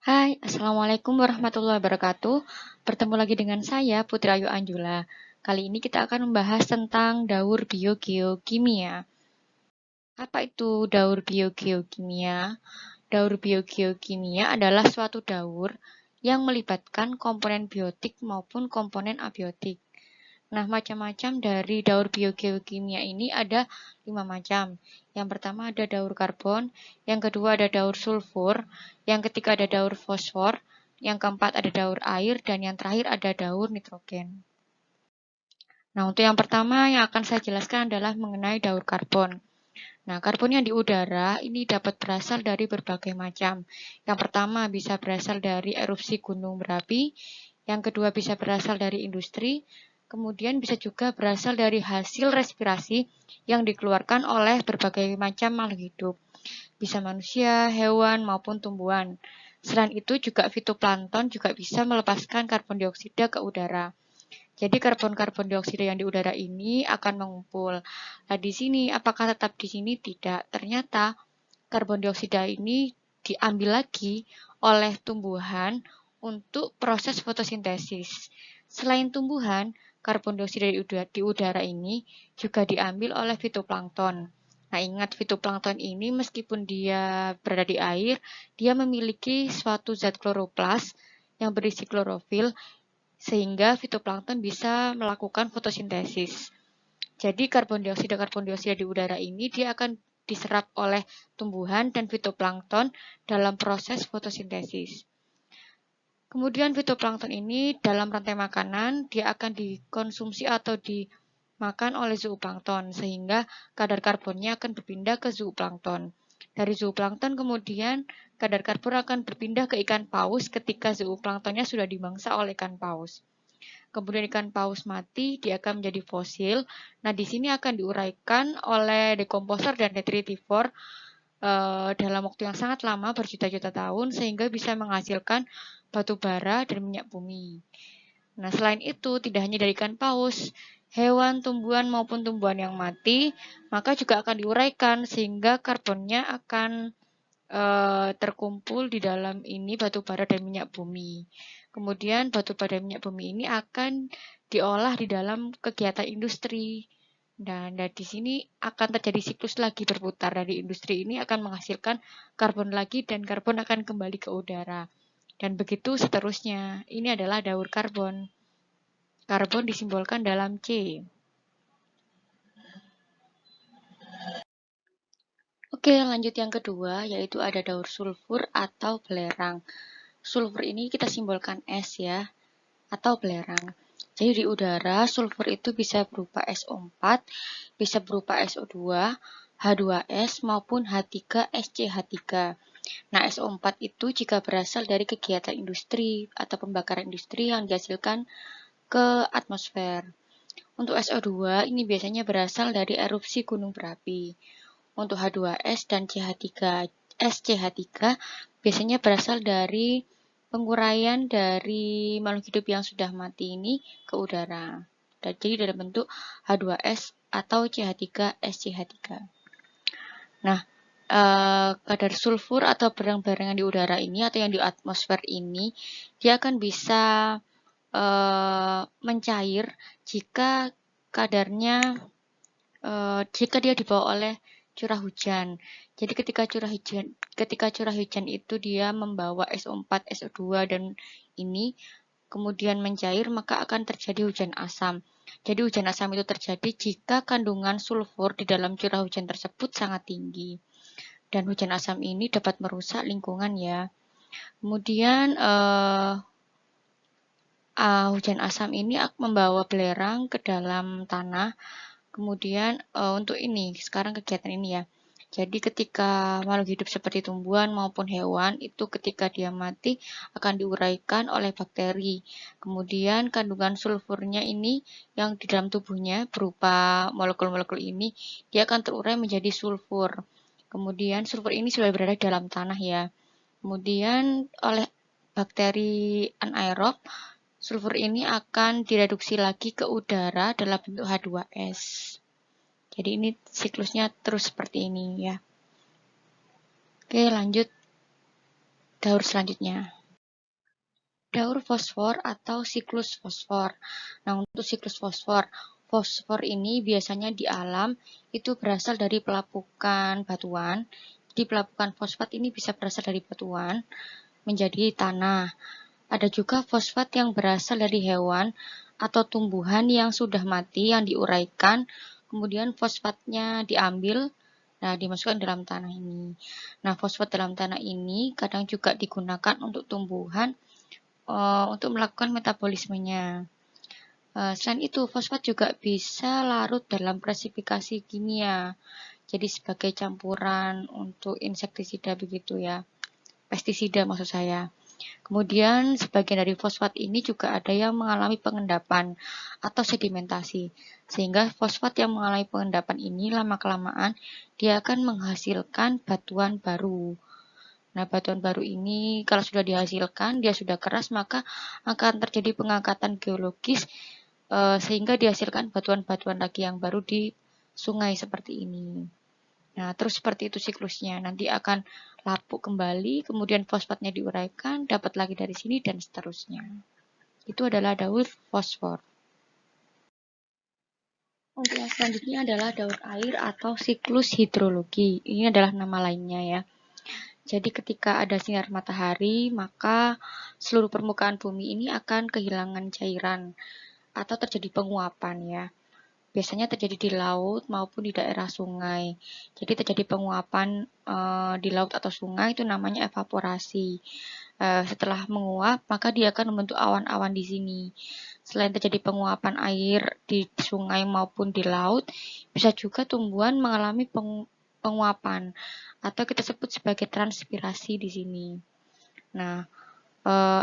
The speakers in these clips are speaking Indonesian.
Hai, Assalamualaikum warahmatullahi wabarakatuh. Bertemu lagi dengan saya, Putri Ayu Anjula. Kali ini kita akan membahas tentang daur biogeokimia. Apa itu daur biogeokimia? Daur biogeokimia adalah suatu daur yang melibatkan komponen biotik maupun komponen abiotik. Nah, macam-macam dari daur biogeokimia ini ada 5 macam. Yang pertama ada daur karbon, yang kedua ada daur sulfur, yang ketiga ada daur fosfor, yang keempat ada daur air, dan yang terakhir ada daur nitrogen. Nah, untuk yang pertama yang akan saya jelaskan adalah mengenai daur karbon. Nah, karbon yang di udara ini dapat berasal dari berbagai macam. Yang pertama bisa berasal dari erupsi gunung berapi, yang kedua bisa berasal dari industri, kemudian bisa juga berasal dari hasil respirasi yang dikeluarkan oleh berbagai macam makhluk hidup. Bisa manusia, hewan, maupun tumbuhan. Selain itu juga fitoplankton juga bisa melepaskan karbon dioksida ke udara. Jadi karbon-karbon dioksida yang di udara ini akan mengumpul. Nah, di sini apakah tetap di sini? Tidak. Ternyata karbon dioksida ini diambil lagi oleh tumbuhan untuk proses fotosintesis. Selain tumbuhan, karbon dioksida di udara ini juga diambil oleh fitoplankton. Nah, ingat fitoplankton ini meskipun dia berada di air, dia memiliki suatu zat kloroplas yang berisi klorofil sehingga fitoplankton bisa melakukan fotosintesis. Jadi karbon dioksida di udara ini dia akan diserap oleh tumbuhan dan fitoplankton dalam proses fotosintesis. Kemudian fitoplankton ini dalam rantai makanan dia akan dikonsumsi atau dimakan oleh zooplankton sehingga kadar karbonnya akan berpindah ke zooplankton. Dari zooplankton kemudian kadar karbon akan berpindah ke ikan paus ketika zooplanktonnya sudah dimangsa oleh ikan paus. Kemudian ikan paus mati, dia akan menjadi fosil. Nah, di sini akan diuraikan oleh dekomposer dan detritivor dalam waktu yang sangat lama, berjuta-juta tahun, sehingga bisa menghasilkan batu bara dan minyak bumi. Nah, selain itu, tidak hanya dari ikan paus, hewan, tumbuhan, maupun tumbuhan yang mati, maka juga akan diuraikan, sehingga karbonnya akan terkumpul di dalam ini batu bara dan minyak bumi. Kemudian batu bara dan minyak bumi ini akan diolah di dalam kegiatan industri. Dan di sini akan terjadi siklus lagi berputar. Dari industri ini akan menghasilkan karbon lagi dan karbon akan kembali ke udara. Dan begitu seterusnya. Ini adalah daur karbon. Karbon disimbolkan dalam C. Oke, lanjut yang kedua, yaitu ada daur sulfur atau belerang. Sulfur ini kita simbolkan S ya, atau belerang. Jadi di udara, sulfur itu bisa berupa SO4, bisa berupa SO2, H2S, maupun H3SCH3. Nah, SO4 itu jika berasal dari kegiatan industri atau pembakaran industri yang dihasilkan ke atmosfer. Untuk SO2 ini biasanya berasal dari erupsi gunung berapi. Untuk H2S dan SCH3 biasanya berasal dari penguraian dari makhluk hidup yang sudah mati ini ke udara. Jadi dalam bentuk H2S atau CH3SCH3. Nah, kadar sulfur atau barang-barang yang di udara ini atau yang di atmosfer ini dia akan bisa mencair jika kadarnya jika dia dibawa oleh curah hujan. Jadi ketika curah hujan itu dia membawa SO4, SO2 dan ini kemudian mencair, maka akan terjadi hujan asam. Jadi hujan asam itu terjadi jika kandungan sulfur di dalam curah hujan tersebut sangat tinggi. Dan hujan asam ini dapat merusak lingkungan ya. Kemudian hujan asam ini membawa belerang ke dalam tanah. Kemudian untuk ini, sekarang kegiatan ini ya. Jadi ketika makhluk hidup seperti tumbuhan maupun hewan itu ketika dia mati akan diuraikan oleh bakteri. Kemudian kandungan sulfurnya ini yang di dalam tubuhnya berupa molekul-molekul ini dia akan terurai menjadi sulfur. Kemudian sulfur ini sudah berada dalam tanah ya. Kemudian oleh bakteri anaerob sulfur ini akan direduksi lagi ke udara dalam bentuk H2S. Jadi ini siklusnya terus seperti ini ya. Oke, lanjut. daur selanjutnya. Daur fosfor atau siklus fosfor. Nah, untuk siklus fosfor, fosfor ini biasanya di alam itu berasal dari pelapukan batuan. Jadi pelapukan fosfat ini bisa berasal dari batuan menjadi tanah. Ada juga fosfat yang berasal dari hewan atau tumbuhan yang sudah mati yang diuraikan, kemudian fosfatnya diambil, nah dimasukkan dalam tanah ini. Nah, fosfat dalam tanah ini kadang juga digunakan untuk tumbuhan untuk melakukan metabolismenya. Selain itu, fosfat juga bisa larut dalam klasifikasi kimia. Jadi sebagai campuran untuk insektisida begitu ya. Pestisida maksud saya. Kemudian sebagian dari fosfat ini juga ada yang mengalami pengendapan atau sedimentasi. Sehingga fosfat yang mengalami pengendapan ini lama-kelamaan dia akan menghasilkan batuan baru. Nah, batuan baru ini kalau sudah dihasilkan, dia sudah keras, maka akan terjadi pengangkatan geologis sehingga dihasilkan batuan-batuan lagi yang baru di sungai seperti ini. Nah, terus seperti itu siklusnya. Nanti akan lapuk kembali, kemudian fosfatnya diuraikan, dapat lagi dari sini, dan seterusnya. Itu adalah daur fosfor. Untuk yang selanjutnya adalah daur air atau siklus hidrologi. Ini adalah nama lainnya ya. Jadi ketika ada sinar matahari, maka seluruh permukaan bumi ini akan kehilangan cairan atau terjadi penguapan ya. Biasanya terjadi di laut maupun di daerah sungai. Jadi terjadi penguapan di laut atau sungai itu namanya evaporasi. Setelah menguap, maka dia akan membentuk awan-awan di sini. Selain terjadi penguapan air di sungai maupun di laut, bisa juga tumbuhan mengalami penguapan atau kita sebut sebagai transpirasi di sini. Nah,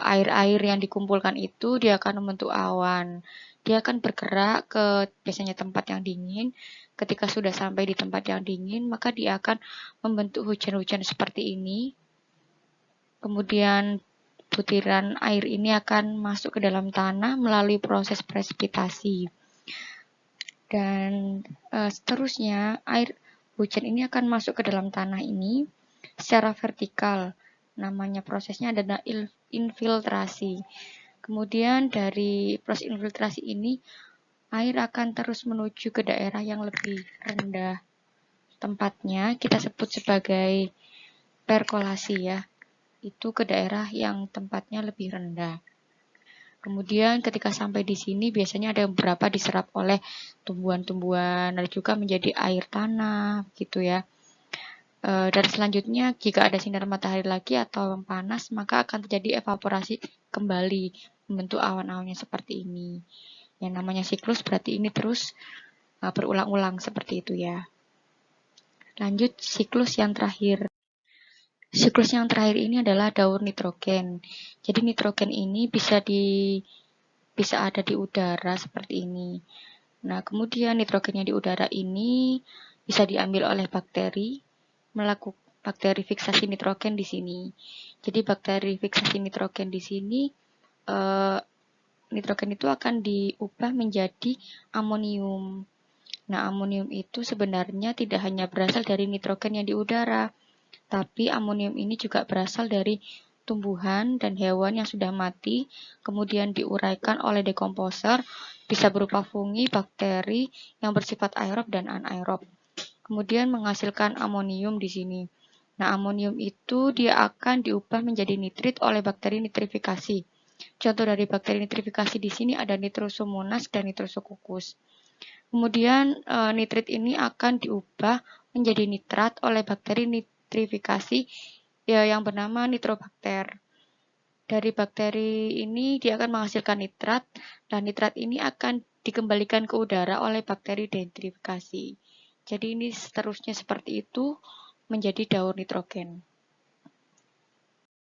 air-air yang dikumpulkan itu dia akan membentuk awan. Dia akan bergerak ke biasanya tempat yang dingin. Ketika sudah sampai di tempat yang dingin, maka dia akan membentuk hujan-hujan seperti ini. Kemudian butiran air ini akan masuk ke dalam tanah melalui proses presipitasi. Dan seterusnya air hujan ini akan masuk ke dalam tanah ini secara vertikal. Namanya prosesnya adalah infiltrasi. Kemudian dari proses infiltrasi ini air akan terus menuju ke daerah yang lebih rendah. Tempatnya kita sebut sebagai perkolasi ya. Itu ke daerah yang tempatnya lebih rendah. Kemudian ketika sampai di sini biasanya ada beberapa diserap oleh tumbuhan-tumbuhan dan juga menjadi air tanah gitu ya. Dan selanjutnya jika ada sinar matahari lagi atau panas maka akan terjadi evaporasi kembali membentuk awan-awannya seperti ini. Yang namanya siklus berarti ini terus berulang-ulang seperti itu ya. Lanjut siklus yang terakhir. Siklus yang terakhir ini adalah daur nitrogen. Jadi nitrogen ini bisa ada di udara seperti ini. Nah, kemudian nitrogen yang di udara ini bisa diambil oleh bakteri melakukan bakteri fiksasi nitrogen di sini. Jadi bakteri fiksasi nitrogen di sini nitrogen itu akan diubah menjadi amonium. Nah, amonium itu sebenarnya tidak hanya berasal dari nitrogen yang di udara, tapi amonium ini juga berasal dari tumbuhan dan hewan yang sudah mati, kemudian diuraikan oleh dekomposer, bisa berupa fungi, bakteri yang bersifat aerob dan anaerob. Kemudian menghasilkan amonium di sini. Nah, amonium itu dia akan diubah menjadi nitrit oleh bakteri nitrifikasi. Contoh dari bakteri nitrifikasi di sini ada Nitrosomonas dan Nitrosococcus. Kemudian nitrit ini akan diubah menjadi nitrat oleh bakteri nitrifikasi yang bernama Nitrobacter. Dari bakteri ini dia akan menghasilkan nitrat dan nitrat ini akan dikembalikan ke udara oleh bakteri denitrifikasi. Jadi ini seterusnya seperti itu menjadi daur nitrogen.